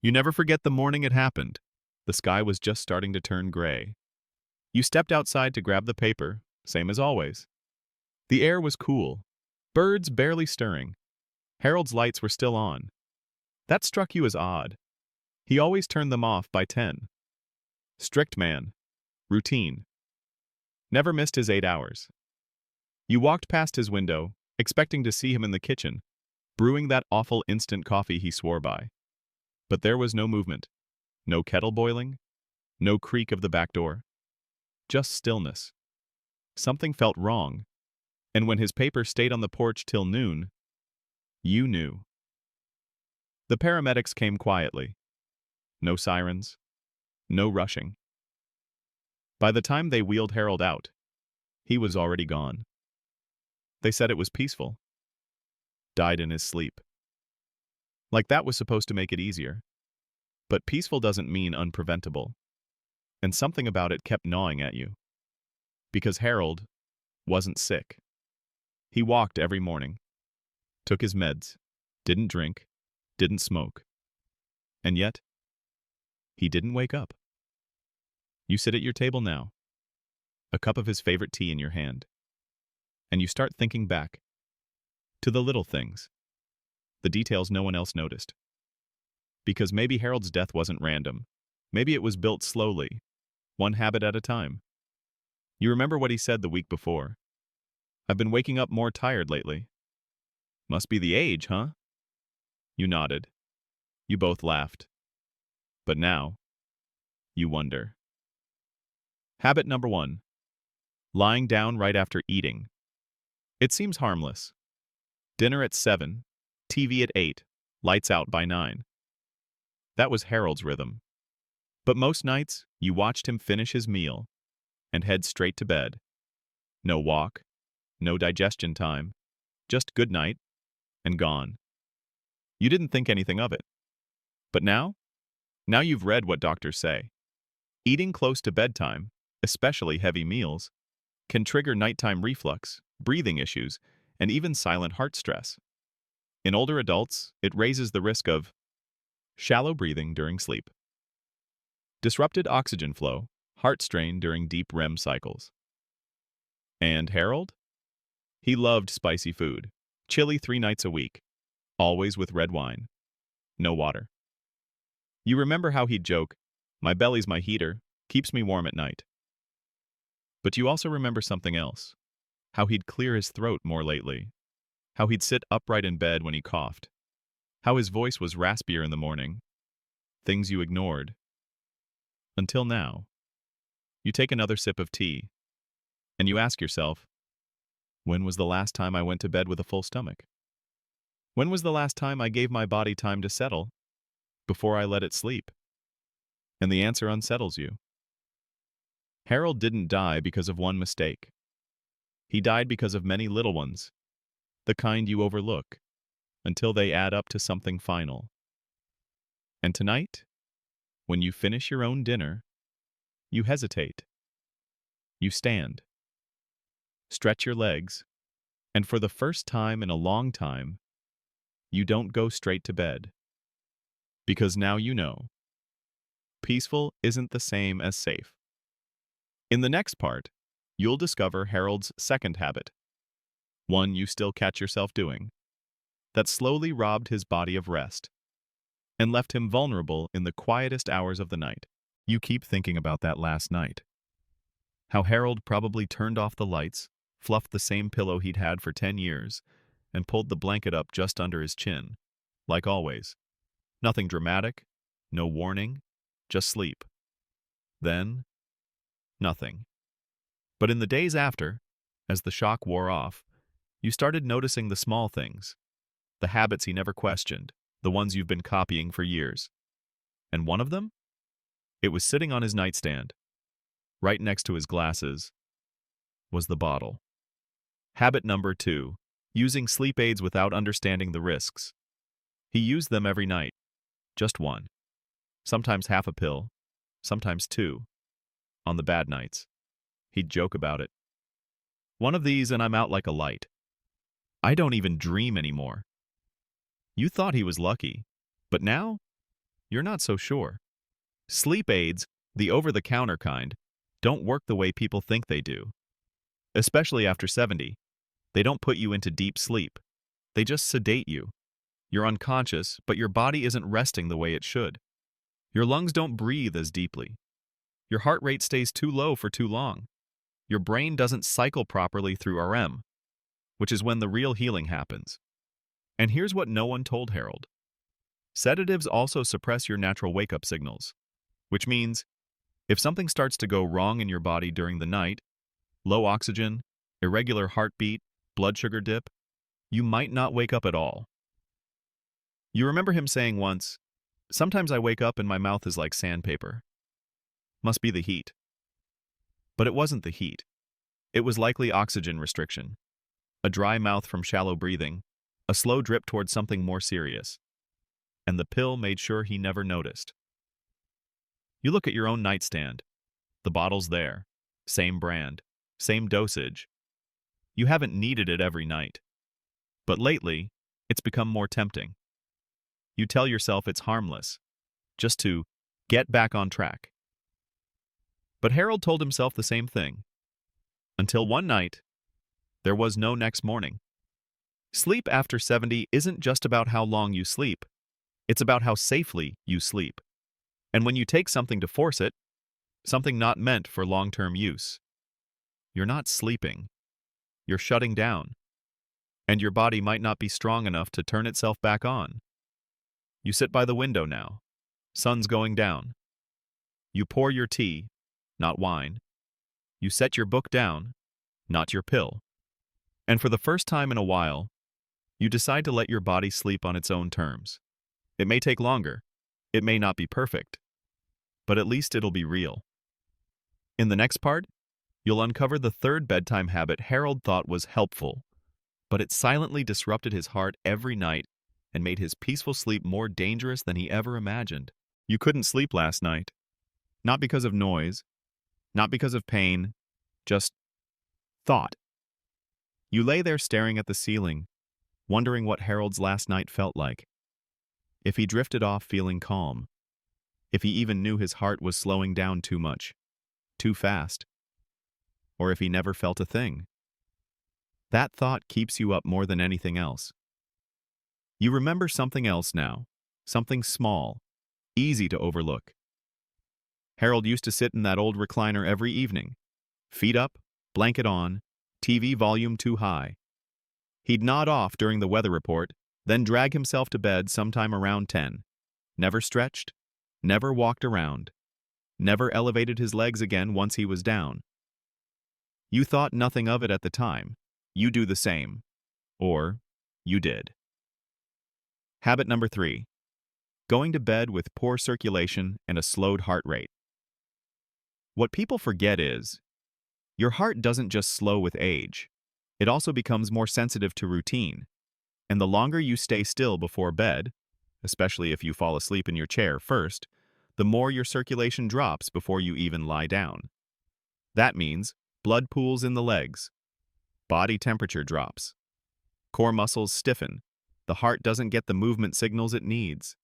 You never forget the morning it happened. The sky was just starting to turn gray. You stepped outside to grab the paper, same as always. The air was cool, birds barely stirring. Harold's lights were still on. That struck you as odd. He always turned them off by 10. Strict man. Routine. Never missed his 8 hours. You walked past his window, expecting to see him in the kitchen, brewing that awful instant coffee he swore by. But there was no movement. No kettle boiling. No creak of the back door. Just stillness. Something felt wrong. And when his paper stayed on the porch till noon, you knew. The paramedics came quietly. No sirens. No rushing. By the time they wheeled Harold out, he was already gone. They said it was peaceful. Died in his sleep. Like that was supposed to make it easier. But peaceful doesn't mean unpreventable. And something about it kept gnawing at you. Because Harold wasn't sick. He walked every morning. Took his meds. Didn't drink. Didn't smoke. And yet, he didn't wake up. You sit at your table now, a cup of his favorite tea in your hand, and you start thinking back to the little things, the details no one else noticed. Because maybe Harold's death wasn't random. Maybe it was built slowly, one habit at a time. You remember what he said the week before. I've been waking up more tired lately. Must be the age, huh? You nodded. You both laughed. But now, you wonder. Habit number 1. Lying down right after eating. It seems harmless. Dinner at 7, TV at 8, lights out by 9. That was Harold's rhythm. But most nights, you watched him finish his meal and head straight to bed. No walk, no digestion time, just good night and gone. You didn't think anything of it. But now you've read what doctors say. Eating close to bedtime, especially heavy meals, can trigger nighttime reflux, breathing issues, and even silent heart stress. In older adults, it raises the risk of shallow breathing during sleep, disrupted oxygen flow, heart strain during deep REM cycles. And Harold? He loved spicy food, chili 3 nights a week, always with red wine, no water. You remember how he'd joke, "My belly's my heater, keeps me warm at night." But you also remember something else, how he'd clear his throat more lately, how he'd sit upright in bed when he coughed, how his voice was raspier in the morning, things you ignored. Until now. You take another sip of tea, and you ask yourself, when was the last time I went to bed with a full stomach? When was the last time I gave my body time to settle before I let it sleep? And the answer unsettles you. Harold didn't die because of one mistake. He died because of many little ones, the kind you overlook, until they add up to something final. And tonight, when you finish your own dinner, you hesitate. You stand. Stretch your legs, and for the first time in a long time, you don't go straight to bed. Because now you know. Peaceful isn't the same as safe. In the next part, you'll discover Harold's second habit, one you still catch yourself doing, that slowly robbed his body of rest and left him vulnerable in the quietest hours of the night. You keep thinking about that last night. How Harold probably turned off the lights, fluffed the same pillow he'd had for 10 years, and pulled the blanket up just under his chin, like always. Nothing dramatic, no warning, just sleep. Then, nothing. But in the days after, as the shock wore off, you started noticing the small things, the habits he never questioned, the ones you've been copying for years. And one of them? It was sitting on his nightstand. Right next to his glasses was the bottle. Habit number 2, using sleep aids without understanding the risks. He used them every night, just one. Sometimes half a pill, sometimes 2. On the bad nights, he'd joke about it. One of these and I'm out like a light. I don't even dream anymore. You thought he was lucky, but now? you're not so sure. Sleep aids, the over-the-counter kind, don't work the way people think they do. Especially after 70, they don't put you into deep sleep. They just sedate you. You're unconscious, but your body isn't resting the way it should. Your lungs don't breathe as deeply. Your heart rate stays too low for too long. Your brain doesn't cycle properly through REM, which is when the real healing happens. And here's what no one told Harold. Sedatives also suppress your natural wake-up signals, which means if something starts to go wrong in your body during the night, low oxygen, irregular heartbeat, blood sugar dip, you might not wake up at all. You remember him saying once, "Sometimes I wake up and my mouth is like sandpaper. Must be the heat." But it wasn't the heat. It was likely oxygen restriction, a dry mouth from shallow breathing, a slow drip towards something more serious. And the pill made sure he never noticed. You look at your own nightstand. The bottle's there. Same brand. Same dosage. You haven't needed it every night. But lately, it's become more tempting. You tell yourself it's harmless, just to get back on track. But Harold told himself the same thing. Until one night, there was no next morning. Sleep after 70 isn't just about how long you sleep. It's about how safely you sleep. And when you take something to force it, something not meant for long-term use, you're not sleeping. You're shutting down. And your body might not be strong enough to turn itself back on. You sit by the window now. Sun's going down. You pour your tea, not wine. You set your book down, not your pill. And for the first time in a while, you decide to let your body sleep on its own terms. It may take longer. It may not be perfect. But at least it'll be real. In the next part, you'll uncover the third bedtime habit Harold thought was helpful, but it silently disrupted his heart every night and made his peaceful sleep more dangerous than he ever imagined. You couldn't sleep last night. Not because of noise, not because of pain, just thought. You lay there staring at the ceiling, wondering what Harold's last night felt like. If he drifted off feeling calm. If he even knew his heart was slowing down too much, too fast. Or if he never felt a thing. That thought keeps you up more than anything else. You remember something else now, something small, easy to overlook. Harold used to sit in that old recliner every evening, feet up, blanket on, TV volume too high. He'd nod off during the weather report, then drag himself to bed sometime around 10. Never stretched, never walked around, never elevated his legs again once he was down. You thought nothing of it at the time. You do the same. Or you did. Habit number 3. Going to bed with poor circulation and a slowed heart rate. What people forget is, your heart doesn't just slow with age. It also becomes more sensitive to routine. And the longer you stay still before bed, especially if you fall asleep in your chair first, the more your circulation drops before you even lie down. That means blood pools in the legs, body temperature drops, core muscles stiffen, the heart doesn't get the movement signals it needs.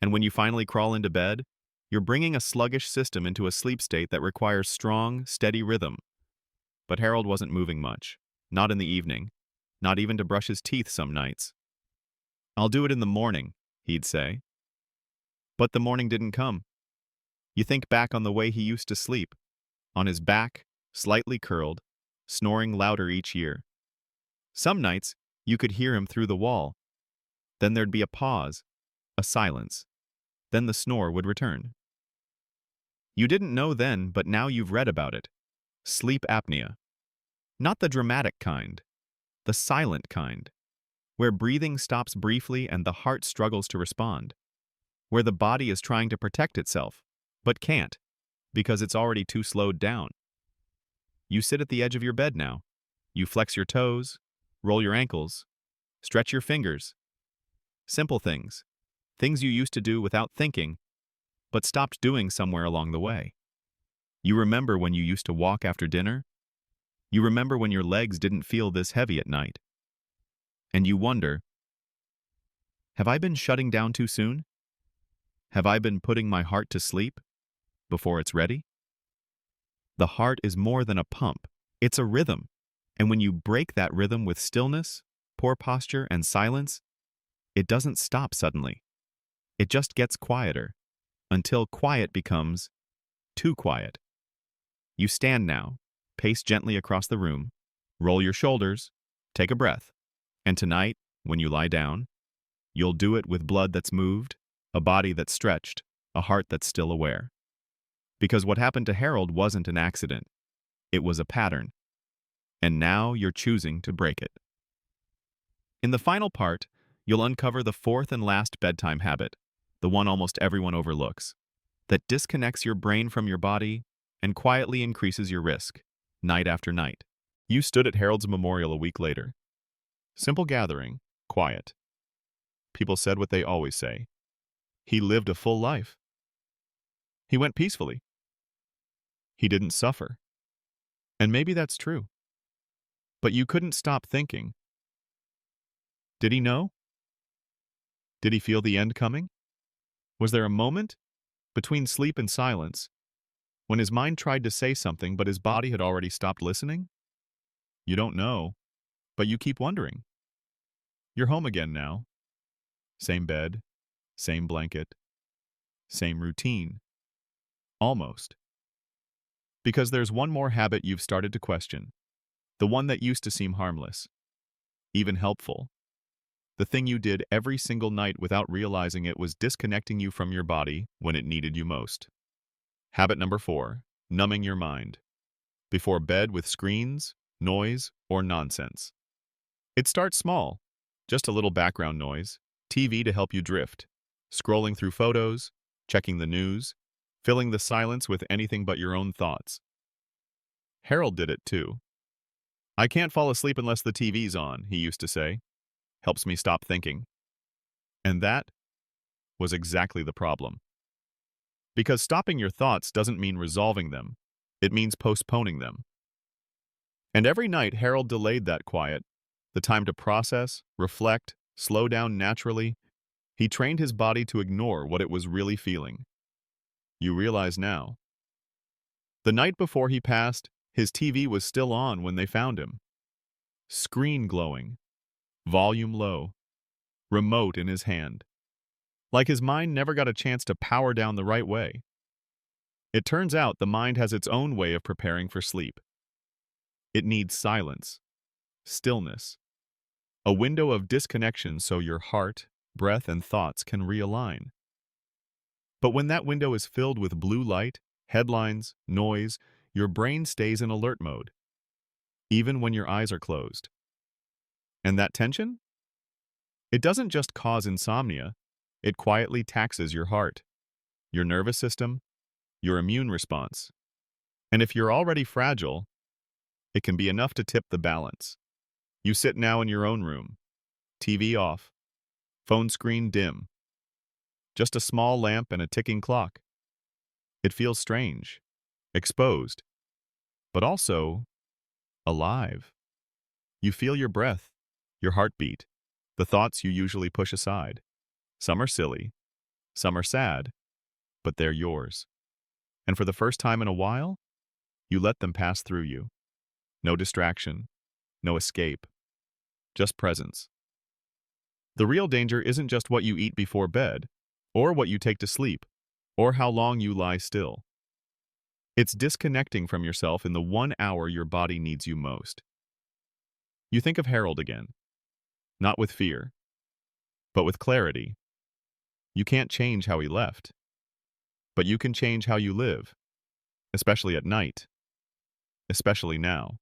And when you finally crawl into bed, you're bringing a sluggish system into a sleep state that requires strong, steady rhythm. But Harold wasn't moving much, not in the evening, not even to brush his teeth some nights. "I'll do it in the morning," he'd say. But the morning didn't come. You think back on the way he used to sleep, on his back, slightly curled, snoring louder each year. Some nights, you could hear him through the wall. Then there'd be a pause, a silence. Then the snore would return. You didn't know then, but now you've read about it. Sleep apnea. Not the dramatic kind, the silent kind, where breathing stops briefly and the heart struggles to respond, where the body is trying to protect itself, but can't, because it's already too slowed down. You sit at the edge of your bed now. You flex your toes, roll your ankles, stretch your fingers. Simple things, things you used to do without thinking, but stopped doing somewhere along the way. You remember when you used to walk after dinner? You remember when your legs didn't feel this heavy at night? And you wonder, have I been shutting down too soon? Have I been putting my heart to sleep before it's ready? The heart is more than a pump. It's a rhythm. And when you break that rhythm with stillness, poor posture, and silence, it doesn't stop suddenly. It just gets quieter, until quiet becomes too quiet. You stand now, pace gently across the room, roll your shoulders, take a breath. And tonight, when you lie down, you'll do it with blood that's moved, a body that's stretched, a heart that's still aware. Because what happened to Harold wasn't an accident. It was a pattern. And now you're choosing to break it. In the final part, you'll uncover the fourth and last bedtime habit, the one almost everyone overlooks, that disconnects your brain from your body and quietly increases your risk, night after night. You stood at Harold's memorial a week later. Simple gathering, quiet. People said what they always say. He lived a full life. He went peacefully. He didn't suffer. And maybe that's true. But you couldn't stop thinking. Did he know? Did he feel the end coming? Was there a moment, between sleep and silence, when his mind tried to say something but his body had already stopped listening? You don't know, but you keep wondering. You're home again now. Same bed, same blanket, same routine. Almost. Because there's one more habit you've started to question. The one that used to seem harmless, even helpful. The thing you did every single night without realizing it was disconnecting you from your body when it needed you most. Habit number 4, numbing your mind. Before bed with screens, noise, or nonsense. It starts small, just a little background noise, TV to help you drift, scrolling through photos, checking the news, filling the silence with anything but your own thoughts. Harold did it too. I can't fall asleep unless the TV's on, he used to say. Helps me stop thinking. And that was exactly the problem. Because stopping your thoughts doesn't mean resolving them. It means postponing them. And every night Harold delayed that quiet, the time to process, reflect, slow down naturally. He trained his body to ignore what it was really feeling. You realize now. The night before he passed, his TV was still on when they found him. Screen glowing, volume low, remote in his hand. Like his mind never got a chance to power down the right way. It turns out the mind has its own way of preparing for sleep. It needs silence, stillness, a window of disconnection so your heart, breath, and thoughts can realign. But when that window is filled with blue light, headlines, noise, your brain stays in alert mode, even when your eyes are closed. And that tension? It doesn't just cause insomnia, it quietly taxes your heart, your nervous system, your immune response. And if you're already fragile, it can be enough to tip the balance. You sit now in your own room, TV off, phone screen dim, just a small lamp and a ticking clock. It feels strange, exposed, but also alive. You feel your breath, your heartbeat, the thoughts you usually push aside. Some are silly, some are sad, but they're yours. And for the first time in a while, you let them pass through you. No distraction, no escape, just presence. The real danger isn't just what you eat before bed, or what you take to sleep, or how long you lie still. It's disconnecting from yourself in the 1 hour your body needs you most. You think of Harold again, not with fear, but with clarity. You can't change how he left, but you can change how you live, especially at night, especially now.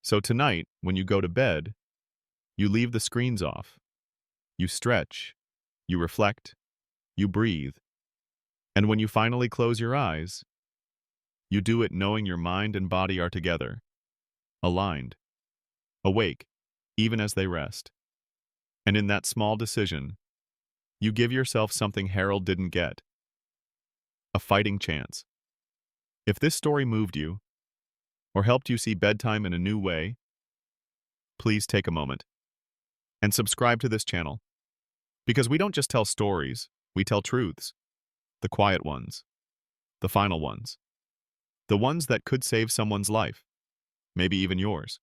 So tonight, when you go to bed, you leave the screens off. You stretch, you reflect, you breathe. And when you finally close your eyes, you do it knowing your mind and body are together, aligned, awake, even as they rest. And in that small decision, you give yourself something Harold didn't get, a fighting chance. If this story moved you, or helped you see bedtime in a new way, please take a moment and subscribe to this channel. Because we don't just tell stories, we tell truths. The quiet ones. The final ones. The ones that could save someone's life. Maybe even yours.